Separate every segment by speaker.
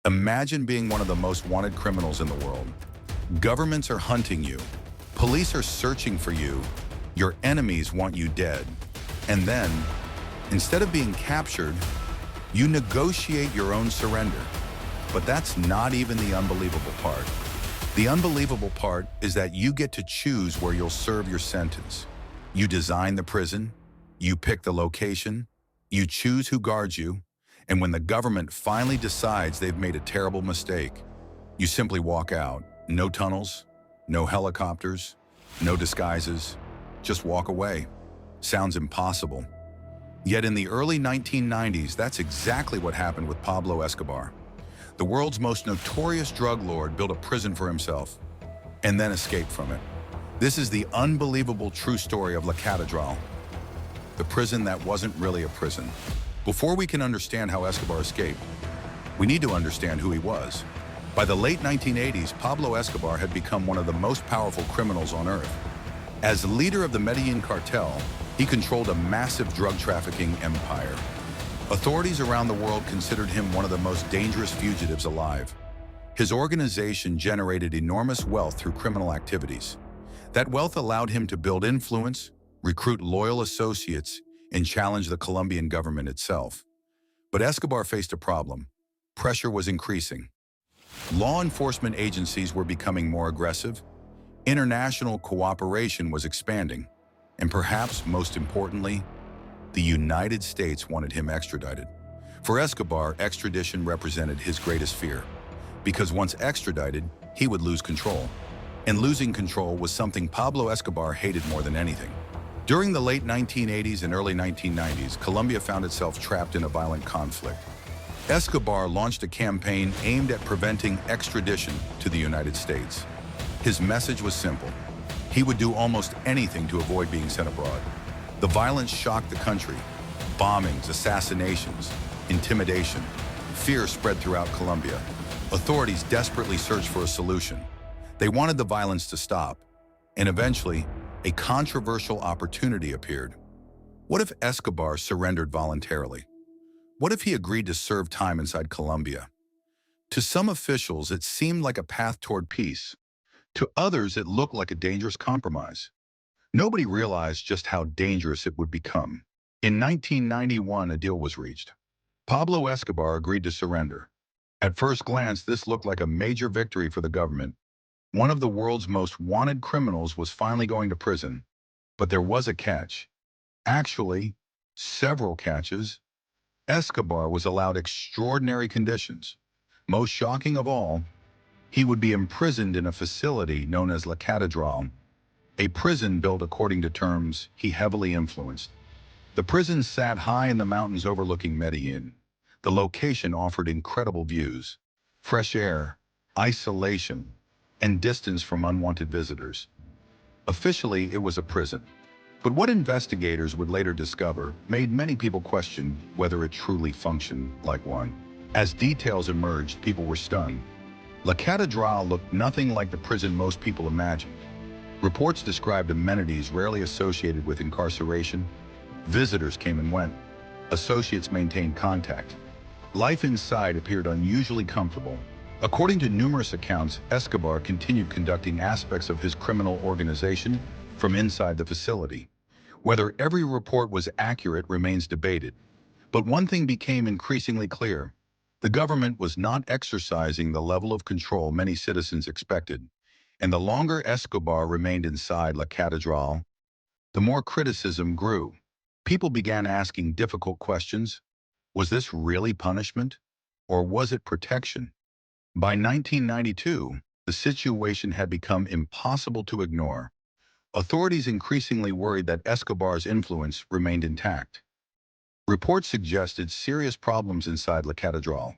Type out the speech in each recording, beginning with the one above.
Speaker 1: Imagine being one of the most wanted criminals in the world. Governments are hunting you. Police are searching for you. Your enemies want you dead. And then, instead of being captured, you negotiate your own surrender. But that's not even the unbelievable part. The unbelievable part is that you get to choose where you'll serve your sentence. You design the prison, you pick the location, you choose who guards you, and when the government finally decides they've made a terrible mistake, you simply walk out. No tunnels, no helicopters, no disguises, just walk away. Sounds impossible. Yet in the early 1990s, that's exactly what happened with Pablo Escobar. The world's most notorious drug lord built a prison for himself and then escaped from it. This is the unbelievable true story of La Catedral, the prison that wasn't really a prison. Before we can understand how Escobar escaped, we need to understand who he was. By the late 1980s, Pablo Escobar had become one of the most powerful criminals on earth. As leader of the Medellin cartel, he controlled a massive drug trafficking empire. Authorities around the world considered him one of the most dangerous fugitives alive. His organization generated enormous wealth through criminal activities. That wealth allowed him to build influence, recruit loyal associates, and challenge the Colombian government itself. But Escobar faced a problem. Pressure was increasing. Law enforcement agencies were becoming more aggressive. International cooperation was expanding. And perhaps most importantly, the United States wanted him extradited. For Escobar, extradition represented his greatest fear, because once extradited, he would lose control. And losing control was something Pablo Escobar hated more than anything. During the late 1980s and early 1990s, Colombia found itself trapped in a violent conflict. Escobar launched a campaign aimed at preventing extradition to the United States. His message was simple. He would do almost anything to avoid being sent abroad. The violence shocked the country. Bombings, assassinations, intimidation. Fear spread throughout Colombia. Authorities desperately searched for a solution. They wanted the violence to stop. And eventually, a controversial opportunity appeared. What if Escobar surrendered voluntarily? What if he agreed to serve time inside Colombia? To some officials, it seemed like a path toward peace. To others, it looked like a dangerous compromise. Nobody realized just how dangerous it would become. In 1991, a deal was reached. Pablo Escobar agreed to surrender. At first glance, this looked like a major victory for the government. One of the world's most wanted criminals was finally going to prison. But there was a catch. Actually, several catches. Escobar was allowed extraordinary conditions. Most shocking of all, he would be imprisoned in a facility known as La Catedral, a prison built according to terms he heavily influenced. The prison sat high in the mountains overlooking Medellin. The location offered incredible views, fresh air, isolation, and distance from unwanted visitors. Officially, it was a prison. But what investigators would later discover made many people question whether it truly functioned like one. As details emerged, people were stunned. La Catedral looked nothing like the prison most people imagined. Reports described amenities rarely associated with incarceration. Visitors came and went. Associates maintained contact. Life inside appeared unusually comfortable. According to numerous accounts, Escobar continued conducting aspects of his criminal organization from inside the facility. Whether every report was accurate remains debated. But one thing became increasingly clear. The government was not exercising the level of control many citizens expected. And the longer Escobar remained inside La Catedral, the more criticism grew. People began asking difficult questions. Was this really punishment? Or was it protection? By 1992, the situation had become impossible to ignore. Authorities increasingly worried that Escobar's influence remained intact. Reports suggested serious problems inside La Catedral.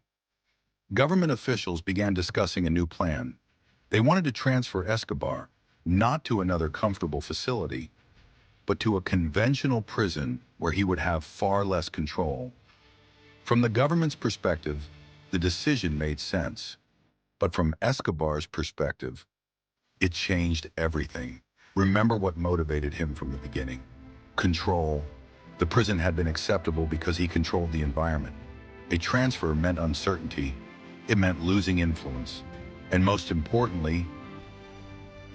Speaker 1: Government officials began discussing a new plan. They wanted to transfer Escobar, not to another comfortable facility, but to a conventional prison where he would have far less control. From the government's perspective, the decision made sense. But from Escobar's perspective, it changed everything. Remember what motivated him from the beginning. Control. The prison had been acceptable because he controlled the environment. A transfer meant uncertainty. It meant losing influence. And most importantly,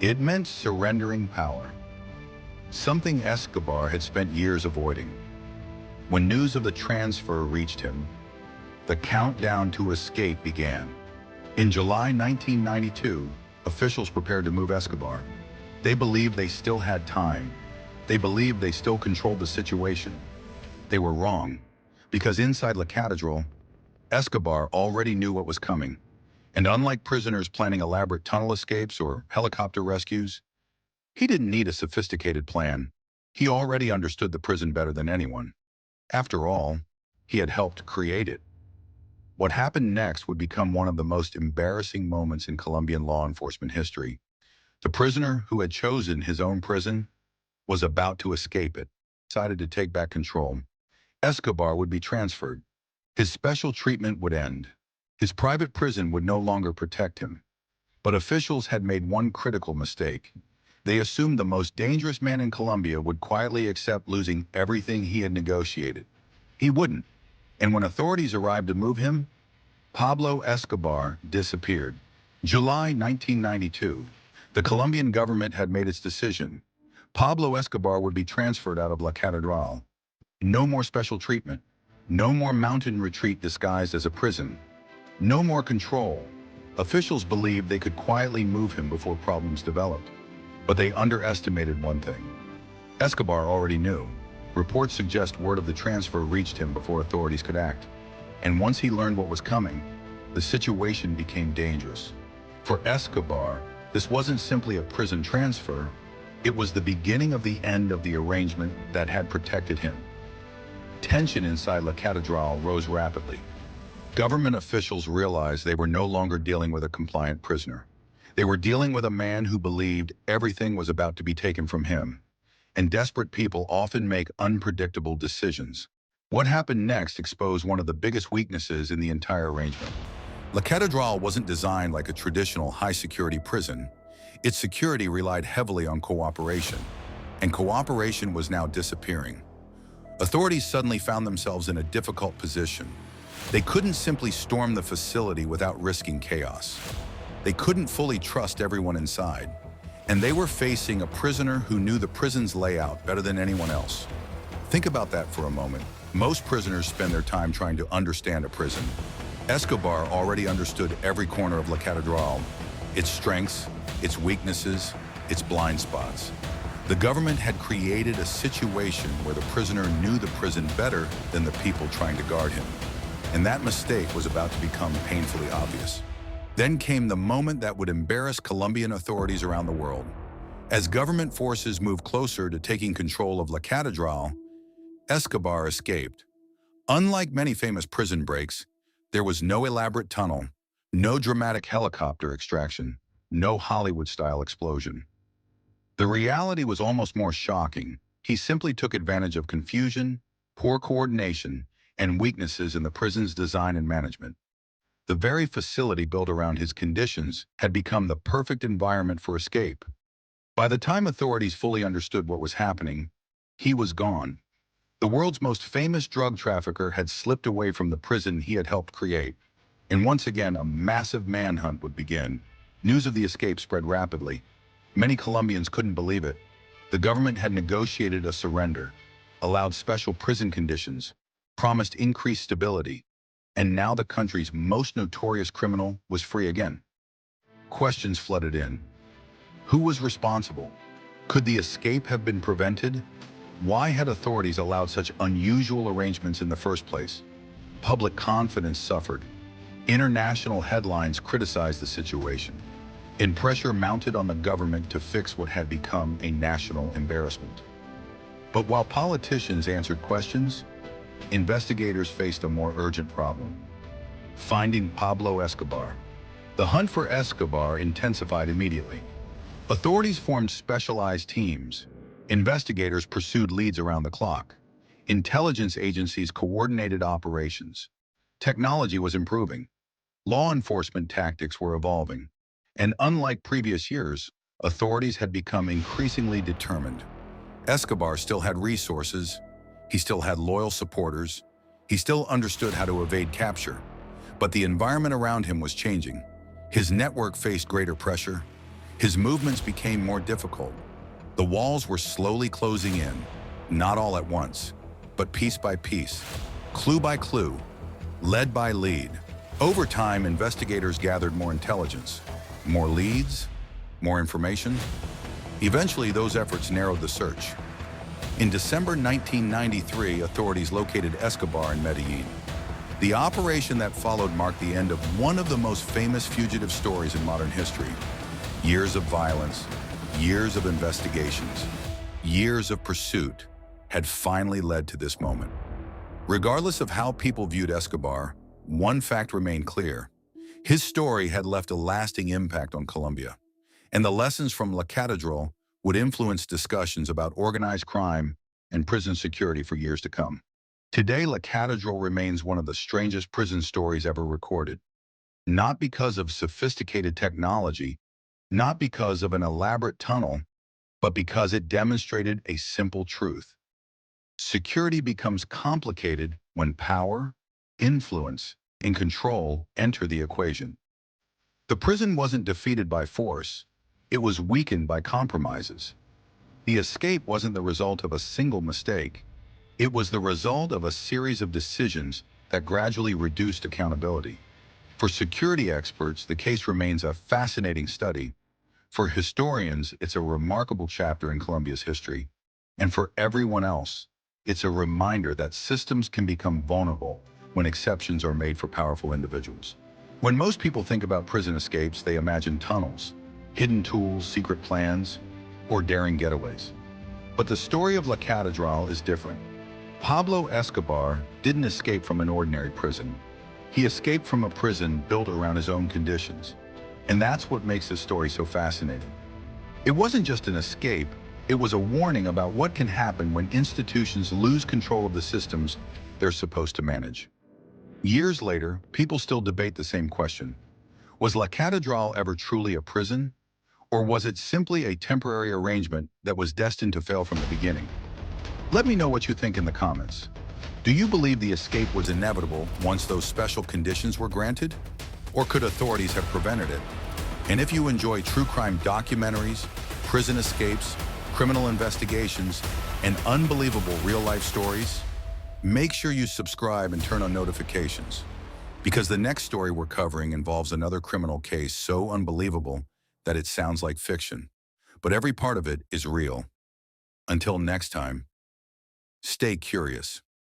Speaker 1: it meant surrendering power, something Escobar had spent years avoiding. When news of the transfer reached him, the countdown to escape began. In July 1992, officials prepared to move Escobar. They believed they still had time. They believed they still controlled the situation. They were wrong, because inside La Catedral, Escobar already knew what was coming. And unlike prisoners planning elaborate tunnel escapes or helicopter rescues, he didn't need a sophisticated plan. He already understood the prison better than anyone. After all, he had helped create it. What happened next would become one of the most embarrassing moments in Colombian law enforcement history. The prisoner who had chosen his own prison was about to escape it. Decided to take back control. Escobar would be transferred. His special treatment would end. His private prison would no longer protect him. But officials had made one critical mistake. They assumed the most dangerous man in Colombia would quietly accept losing everything he had negotiated. He wouldn't. And when authorities arrived to move him, Pablo Escobar disappeared. July 1992, the Colombian government had made its decision. Pablo Escobar would be transferred out of La Catedral. No more special treatment. No more mountain retreat disguised as a prison. No more control. Officials believed they could quietly move him before problems developed. But they underestimated one thing. Escobar already knew. Reports suggest word of the transfer reached him before authorities could act. And once he learned what was coming, the situation became dangerous. For Escobar, this wasn't simply a prison transfer. It was the beginning of the end of the arrangement that had protected him. Tension inside La Catedral rose rapidly. Government officials realized they were no longer dealing with a compliant prisoner. They were dealing with a man who believed everything was about to be taken from him. And desperate people often make unpredictable decisions. What happened next exposed one of the biggest weaknesses in the entire arrangement. La Catedral wasn't designed like a traditional high-security prison. Its security relied heavily on cooperation, and cooperation was now disappearing. Authorities suddenly found themselves in a difficult position. They couldn't simply storm the facility without risking chaos. They couldn't fully trust everyone inside, and they were facing a prisoner who knew the prison's layout better than anyone else. Think about that for a moment. Most prisoners spend their time trying to understand a prison. Escobar already understood every corner of La Catedral, its strengths, its weaknesses, its blind spots. The government had created a situation where the prisoner knew the prison better than the people trying to guard him. And that mistake was about to become painfully obvious. Then came the moment that would embarrass Colombian authorities around the world. As government forces moved closer to taking control of La Catedral, Escobar escaped. Unlike many famous prison breaks, there was no elaborate tunnel, no dramatic helicopter extraction, no Hollywood-style explosion. The reality was almost more shocking. He simply took advantage of confusion, poor coordination, and weaknesses in the prison's design and management. The very facility built around his conditions had become the perfect environment for escape. By the time authorities fully understood what was happening, he was gone. The world's most famous drug trafficker had slipped away from the prison he had helped create. And once again, a massive manhunt would begin. News of the escape spread rapidly. Many Colombians couldn't believe it. The government had negotiated a surrender, allowed special prison conditions, promised increased stability, and now the country's most notorious criminal was free again. Questions flooded in. Who was responsible? Could the escape have been prevented? Why had authorities allowed such unusual arrangements in the first place? Public confidence suffered. International headlines criticized the situation, and pressure mounted on the government to fix what had become a national embarrassment. But while politicians answered questions, investigators faced a more urgent problem: finding Pablo Escobar. The hunt for Escobar intensified immediately. Authorities formed specialized teams. Investigators pursued leads around the clock. Intelligence agencies coordinated operations. Technology was improving. Law enforcement tactics were evolving. And unlike previous years, authorities had become increasingly determined. Escobar still had resources. He still had loyal supporters. He still understood how to evade capture. But the environment around him was changing. His network faced greater pressure. His movements became more difficult. The walls were slowly closing in, not all at once, but piece by piece, clue by clue, lead by lead. Over time, investigators gathered more intelligence, more leads, more information. Eventually, those efforts narrowed the search. In December 1993, authorities located Escobar in Medellin. The operation that followed marked the end of one of the most famous fugitive stories in modern history. Years of violence, years of investigations, years of pursuit had finally led to this moment. Regardless of how people viewed Escobar, one fact remained clear. His story had left a lasting impact on Colombia, and the lessons from La Catedral would influence discussions about organized crime and prison security for years to come. Today, La Catedral remains one of the strangest prison stories ever recorded, not because of sophisticated technology, not because of an elaborate tunnel, but because it demonstrated a simple truth. Security becomes complicated when power, influence, and control enter the equation. The prison wasn't defeated by force, it was weakened by compromises. The escape wasn't the result of a single mistake, it was the result of a series of decisions that gradually reduced accountability. For security experts, the case remains a fascinating study. For historians, it's a remarkable chapter in Colombia's history. And for everyone else, it's a reminder that systems can become vulnerable when exceptions are made for powerful individuals. When most people think about prison escapes, they imagine tunnels, hidden tools, secret plans, or daring getaways. But the story of La Catedral is different. Pablo Escobar didn't escape from an ordinary prison. He escaped from a prison built around his own conditions. And that's what makes this story so fascinating. It wasn't just an escape, it was a warning about what can happen when institutions lose control of the systems they're supposed to manage. Years later, people still debate the same question. Was La Catedral ever truly a prison? Or was it simply a temporary arrangement that was destined to fail from the beginning? Let me know what you think in the comments. Do you believe the escape was inevitable once those special conditions were granted? Or could authorities have prevented it? And if you enjoy true crime documentaries, prison escapes, criminal investigations, and unbelievable real-life stories, make sure you subscribe and turn on notifications, because the next story we're covering involves another criminal case so unbelievable that it sounds like fiction. But every part of it is real. Until next time, stay curious.